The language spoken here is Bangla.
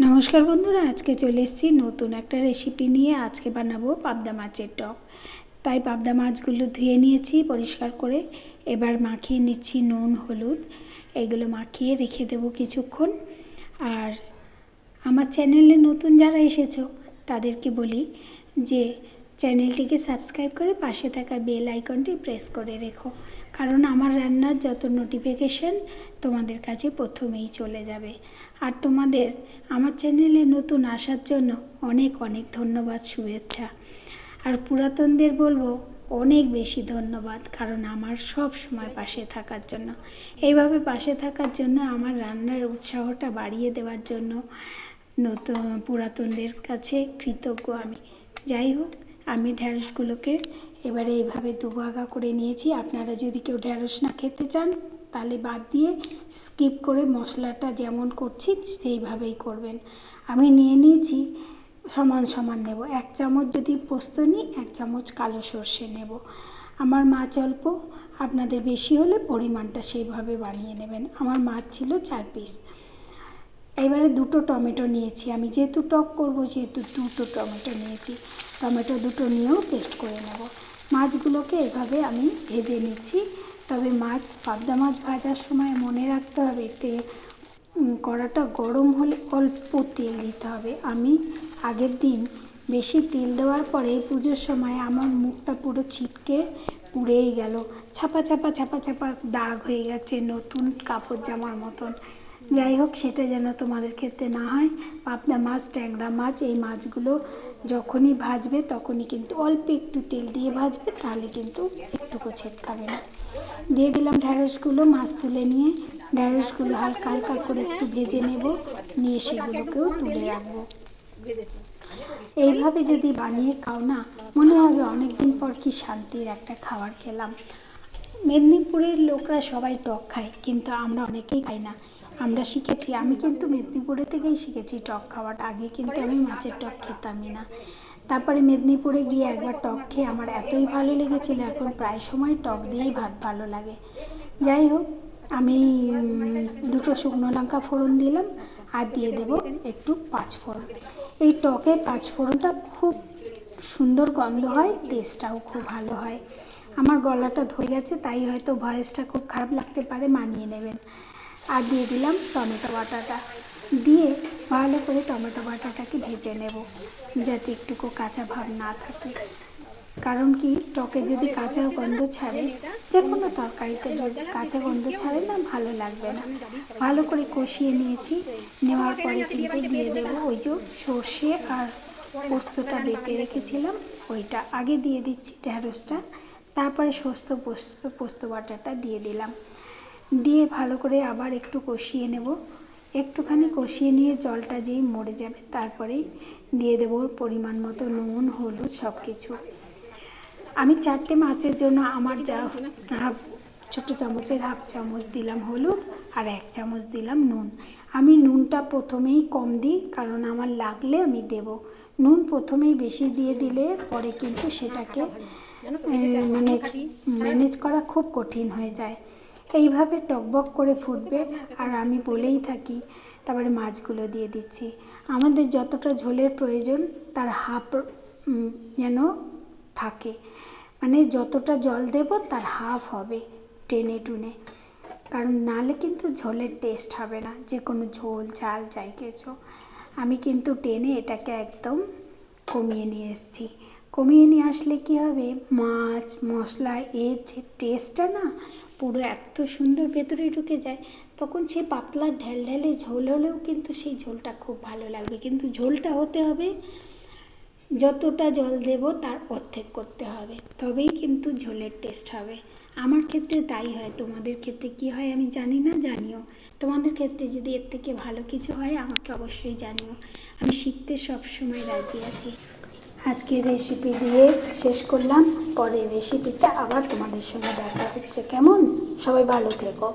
নমস্কার বন্ধুরা, আজকে চলে এসেছি নতুন একটা রেসিপি নিয়ে। আজকে বানাবো পাবদা মাছের টক। তাই পাবদা মাছগুলো ধুয়ে নিয়েছি পরিষ্কার করে। এবার মাখিয়ে নিচ্ছি নুন হলুদ, এগুলো মাখিয়ে রেখে দেবো কিছুক্ষণ। আর আমার চ্যানেলে নতুন যারা এসেছো তাদেরকে বলি যে চ্যানেলটিকে সাবস্ক্রাইব করে পাশে থাকা বেল আইকনটি প্রেস করে রেখো, কারণ আমার রান্নার যত নোটিফিকেশান তোমাদের কাছে প্রথমেই চলে যাবে। আর তোমাদের আমার চ্যানেলে নতুন আসার জন্য অনেক অনেক ধন্যবাদ, শুভেচ্ছা। আর পুরাতনদের বলবো অনেক বেশি ধন্যবাদ, কারণ আমার সব সময় পাশে থাকার জন্য, এইভাবে পাশে থাকার জন্য, আমার রান্নার উৎসাহটা বাড়িয়ে দেওয়ার জন্য নতুন পুরাতনদের কাছে কৃতজ্ঞ আমি। যাই হোক, আমি ঢ্যাঁড়সগুলোকে এবারে এইভাবে দুভাগা করে নিয়েছি। আপনারা যদি কেউ ঢ্যাঁড়স না খেতে চান তাহলে বাদ দিয়ে স্কিপ করে মশলাটা যেমন করছি সেইভাবেই করবেন। আমি নিয়ে নিয়েছি সমান সমান নেব। 1 চামচ যদি পোস্ত নিই, 1 চামচ কালো সর্ষে নেব। আমার মাছ অল্প, আপনাদের বেশি হলে পরিমাণটা সেইভাবে বানিয়ে নেবেন। আমার মাছ ছিল 4 পিস। এবারে 2টো টমেটো নিয়েছি। আমি যেহেতু টক করবো, যেহেতু 2টো টমেটো নিয়েছি, টমেটো 2টো নিয়েও পেস্ট করে নেব। মাছগুলোকে এভাবে আমি ভেজে নিচ্ছি। তবে পাবদা মাছ ভাজার সময় মনে রাখতে হবে কড়াটা গরম হলে অল্প তেল দিতে হবে। আমি আগের দিন বেশি তেল দেওয়ার পরে পুজোর সময় আমার মুখটা পুরো ছিটকে পুড়েই গেল, ছাপা ছাপা ছাপা ছাপা দাগ হয়ে গেছে, নতুন কাপড় জামার মতন। যাই হোক, সেটা যেন তোমাদের ক্ষেত্রে না হয়। পাবদা মাছ, ট্যাংরা মাছ, এই মাছগুলো যখনই ভাজবে তখনই কিন্তু অল্প একটু তেল দিয়ে ভাজবে, তাহলে কিন্তু একটুকু ছেটকাবে না। দিয়ে দিলাম ঢ্যাঁড়সগুলো। মাছ তুলে নিয়ে ঢ্যাঁড়সগুলো হালকা হালকা করে একটু ভেজে নেব, নিয়ে সেগুলোকেও তুলে রাখবো। এইভাবে যদি বানিয়ে খাও না, মনে হবে অনেক দিন পর কি শান্তির একটা খাবার খেলাম। মেদিনীপুরের লোকরা সবাই টক খায়, কিন্তু আমরা অনেকেই খাই না। আমরা শিখেছি, আমি কিন্তু মেদিনীপুরে থেকেই শিখেছি টক খাওয়াটা। আগে কিন্তু আমি মাছের টক খেতামই না। তারপরে মেদিনীপুরে গিয়ে একবার টক খেয়ে আমার এতই ভালো লেগেছিল, এখন প্রায় সময় টক দিয়েই ভাত ভালো লাগে। যাই হোক, আমি 2টো শুকনো লঙ্কা ফোড়ন দিলাম, আর দিয়ে দেবো একটু 5 ফোড়ন। এই টকে 5 ফোড়নটা খুব সুন্দর গন্ধ হয়, টেস্টটাও খুব ভালো হয়। আমার গলাটা ধরে গেছে, তাই হয়তো ভয়েসটা খুব খারাপ লাগতে পারে, মানিয়ে নেবেন। আর দিয়ে দিলাম টমেটো বাটাটা। দিয়ে ভালো করে টমেটো বাটাটাকে ভেজে নেব, যাতে একটুকু কাঁচা ভাব না থাকে। কারণ কি, টকে যদি কাঁচা গন্ধ ছাড়ে, যে কোনো তরকারিতে যদি কাঁচা গন্ধ ছাড়ে না, ভালো লাগবে না। ভালো করে কষিয়ে নিয়েছি। নেওয়ার পরে কিন্তু দিয়ে দেবো ওই যে সর্ষে আর পোস্তটা বেটে রেখেছিলাম, ওইটা আগে দিয়ে দিচ্ছি ঢ্যাঁড়সটা, তারপরে পোস্ত বাটাটা দিয়ে দিলাম। দিয়ে ভালো করে আবার একটু কষিয়ে নেব। একটুখানি কষিয়ে নিয়ে জলটা যেই মরে যাবে, তারপরেই দিয়ে দেবো পরিমাণ মতো নুন হলুদ সব কিছু। আমি 4টে মাছের জন্য আমার ছোটো চামচের হাফ চামচ দিলাম হলুদ, আর 1 চামচ দিলাম নুন। আমি নুনটা প্রথমেই কম দিই, কারণ আমার লাগলে আমি দেব। নুন প্রথমেই বেশি দিয়ে দিলে পরে কিন্তু সেটাকে মানে ম্যানেজ করা খুব কঠিন হয়ে যায়। এইভাবে টকবক করে ফুটবে, আর আমি বলেই থাকি। তারপরে মাছগুলো দিয়ে দিচ্ছি। আমাদের যতটা ঝোলের প্রয়োজন তার হাফ যেন থাকে, মানে যতটা জল দেব তার হাফ হবে, টেনে টুনে। কারণ নাহলে কিন্তু ঝোলের টেস্ট হবে না, যে কোনো ঝোল ঝাল যাই কিছু। আমি কিন্তু টেনে এটাকে একদম কমিয়ে নিয়ে এসেছি। কমিয়ে নিয়ে আসলে কি হবে, মাছ মশলা এর যে টেস্টটা না পুরো এত সুন্দর ভেতরে ঢুকে যায়, তখন সে পাতলা ঢেলঢেলে ঝোল হলেও কিন্তু সেই ঝোলটা খুব ভালো লাগবে। কিন্তু ঝোলটা হতে হবে, যতটা জল দেব তার অর্ধেক করতে হবে, তবেই কিন্তু ঝোলের টেস্ট হবে। আমার ক্ষেত্রে তাই হয়, তোমাদের ক্ষেত্রে কি হয় আমি জানি না, জানিও। তোমাদের ক্ষেত্রে যদি এর থেকে ভালো কিছু হয় আমাকে অবশ্যই জানিও। আমি শিখতে সবসময় রাজি আছি। আজকের রেসিপি দিয়ে শেষ করলাম। পরের রেসিপিতে আবার তোমাদের সঙ্গে দেখা হচ্ছে। কেমন? সবাই ভালো থেকো।